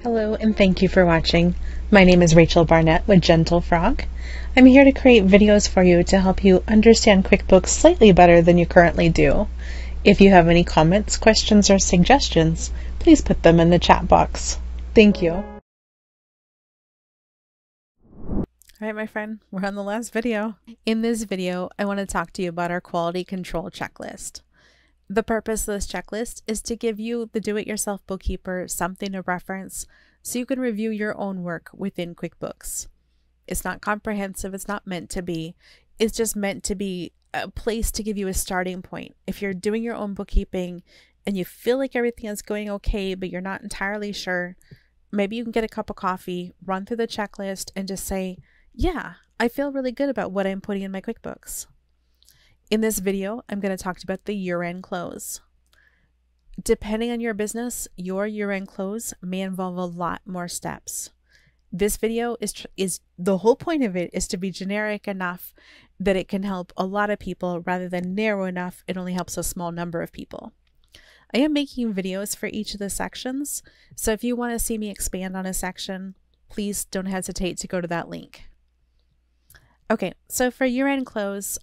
Hello and thank you for watching. My name is Rachel Barnett with Gentle Frog. I'm here to create videos for you to help you understand QuickBooks slightly better than you currently do. If you have any comments, questions, or suggestions, please put them in the chat box. Thank you. All right, my friend, we're on the last video. In this video, I want to talk to you about our quality control checklist. The purpose of this checklist is to give you, the do-it-yourself bookkeeper, something to reference so you can review your own work within QuickBooks. It's not comprehensive, it's not meant to be. It's just meant to be a place to give you a starting point. If you're doing your own bookkeeping and you feel like everything is going okay, but you're not entirely sure, maybe you can get a cup of coffee, run through the checklist, and just say, yeah, I feel really good about what I'm putting in my QuickBooks. In this video, I'm going to talk to you about the year-end close. Depending on your business, your year-end close may involve a lot more steps. This video is the whole point of it is to be generic enough that it can help a lot of people rather than narrow enough it only helps a small number of people. I am making videos for each of the sections, so if you want to see me expand on a section, please don't hesitate to go to that link. Okay, so for year-end close,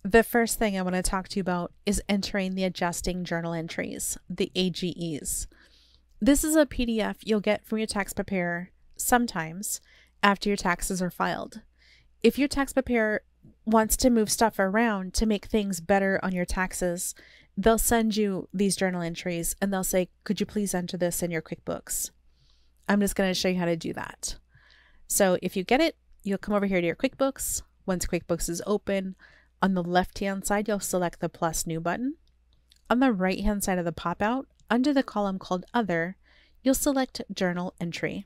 the first thing I want to talk to you about is entering the adjusting journal entries, the AGEs. This is a PDF you'll get from your tax preparer sometimes after your taxes are filed. If your tax preparer wants to move stuff around to make things better on your taxes, they'll send you these journal entries and they'll say, could you please enter this in your QuickBooks? I'm just going to show you how to do that. So if you get it, you'll come over here to your QuickBooks. Once QuickBooks is open, on the left-hand side, you'll select the plus new button. On the right-hand side of the pop-out, under the column called Other, you'll select Journal Entry.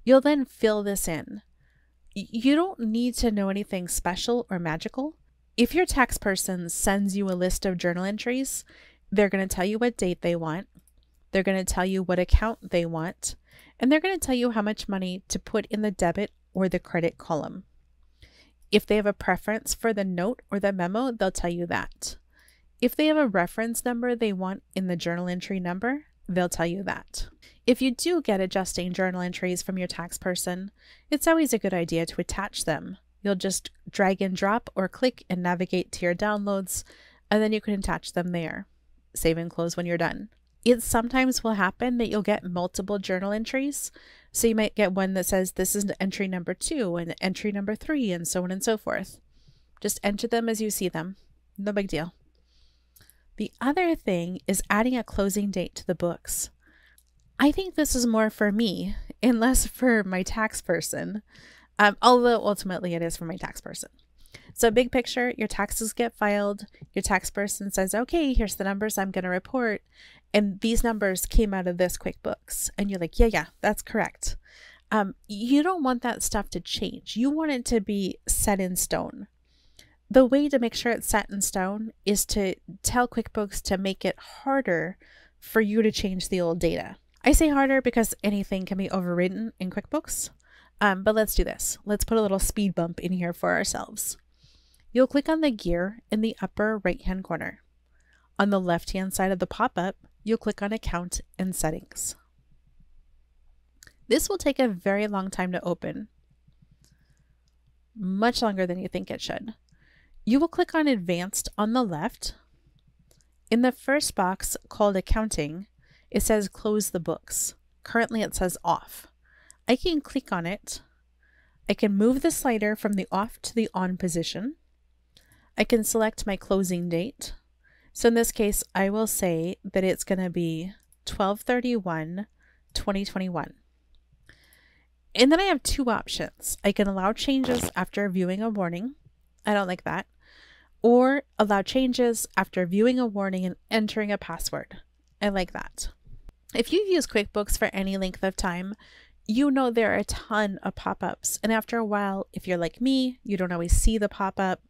You'll then fill this in. You don't need to know anything special or magical. If your tax person sends you a list of journal entries, they're going to tell you what date they want, they're going to tell you what account they want, and they're going to tell you how much money to put in the debit or the credit column. If they have a preference for the note or the memo, they'll tell you that. If they have a reference number they want in the journal entry number, they'll tell you that. If you do get adjusting journal entries from your tax person, it's always a good idea to attach them. You'll just drag and drop or click and navigate to your downloads, and then you can attach them there. Save and close when you're done. It sometimes will happen that you'll get multiple journal entries. So you might get one that says this is entry number 2 and entry number 3 and so on and so forth. Just enter them as you see them. No big deal. The other thing is adding a closing date to the books. I think this is more for me and less for my tax person, although ultimately it is for my tax person. So big picture, your taxes get filed, your tax person says, okay, here's the numbers I'm going to report, and these numbers came out of this QuickBooks. And you're like, yeah, that's correct. You don't want that stuff to change. You want it to be set in stone. The way to make sure it's set in stone is to tell QuickBooks to make it harder for you to change the old data. I say harder because anything can be overridden in QuickBooks, but let's do this. Let's put a little speed bump in here for ourselves. You'll click on the gear in the upper right-hand corner. On the left-hand side of the pop-up, you'll click on Account and Settings. This will take a very long time to open, much longer than you think it should. You will click on Advanced on the left. In the first box called Accounting, it says Close the Books. Currently it says Off. I can click on it. I can move the slider from the off to the on position. I can select my closing date. So in this case, I will say that it's going to be 12/31/2021. And then I have two options. I can allow changes after viewing a warning. I don't like that. Or allow changes after viewing a warning and entering a password. I like that. If you've used QuickBooks for any length of time, you know there are a ton of pop-ups. And after a while, if you're like me, you don't always see the pop-up,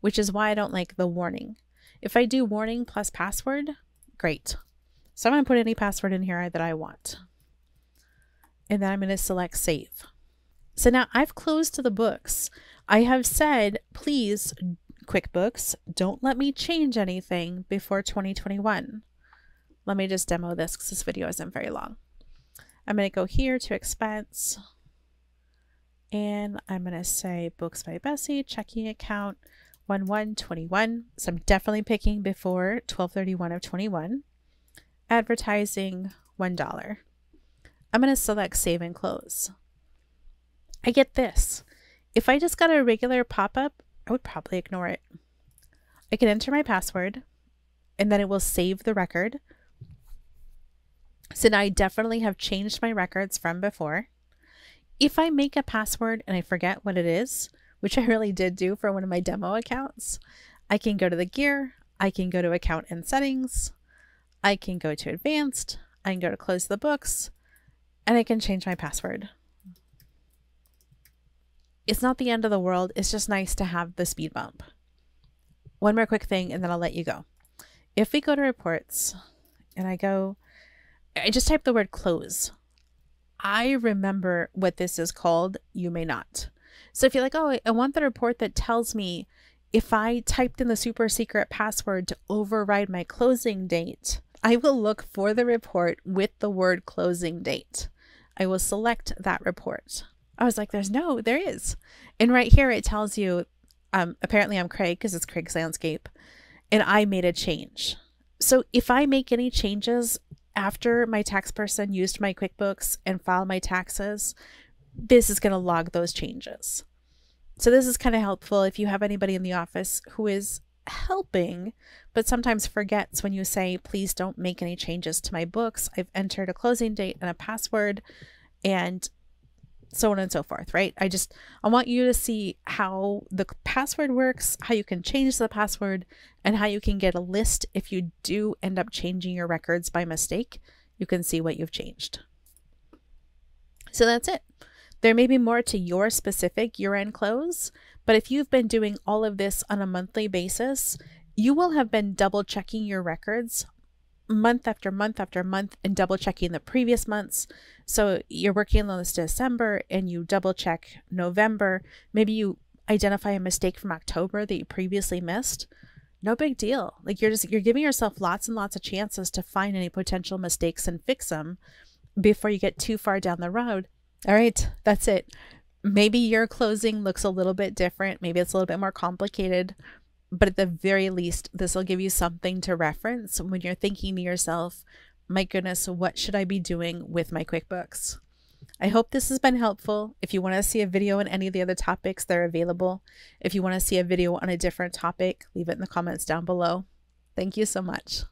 which is why I don't like the warning. If I do warning plus password, great. So I'm going to put any password in here that I want. And then I'm going to select Save. So now I've closed the books. I have said, please, QuickBooks, don't let me change anything before 2021. Let me just demo this because this video isn't very long. I'm going to go here to expense, and I'm going to say Books by Bessie, checking account 1121. So I'm definitely picking before 12/31 of 21. Advertising, $1. I'm going to select save and close. I get this. If I just got a regular pop-up, I would probably ignore it. I can enter my password, and then it will save the record. So now I definitely have changed my records from before. If I make a password and I forget what it is, which I really did do for one of my demo accounts, I can go to the gear, I can go to account and settings, I can go to advanced, I can go to close the books, and I can change my password. It's not the end of the world. It's just nice to have the speed bump. One more quick thing, and then I'll let you go. If we go to reports and I just type the word close. I remember what this is called. You may not. So if you're like, oh, I want the report that tells me if I typed in the super secret password to override my closing date, I will look for the report with the word closing date. I will select that report. I was like, there is. And right here, it tells you, apparently I'm Craig because it's Craig's Landscape, and I made a change. So if I make any changes after my tax person used my QuickBooks and filed my taxes, this is going to log those changes. So this is kind of helpful if you have anybody in the office who is helping, but sometimes forgets when you say, please don't make any changes to my books. I've entered a closing date and a password, and so on and so forth, right? I want you to see how the password works, how you can change the password, and how you can get a list if you do end up changing your records by mistake. You can see what you've changed. So that's it. There may be more to your specific year-end close, but if you've been doing all of this on a monthly basis, you will have been double checking your records month after month after month and double checking the previous months. So you're working on this December and you double check November. Maybe you identify a mistake from October that you previously missed. No big deal. Like you're giving yourself lots and lots of chances to find any potential mistakes and fix them before you get too far down the road. All right, that's it. Maybe your closing looks a little bit different. Maybe it's a little bit more complicated. But at the very least, this will give you something to reference when you're thinking to yourself, my goodness, what should I be doing with my QuickBooks? I hope this has been helpful. If you want to see a video on any of the other topics, they're available. If you want to see a video on a different topic, leave it in the comments down below. Thank you so much.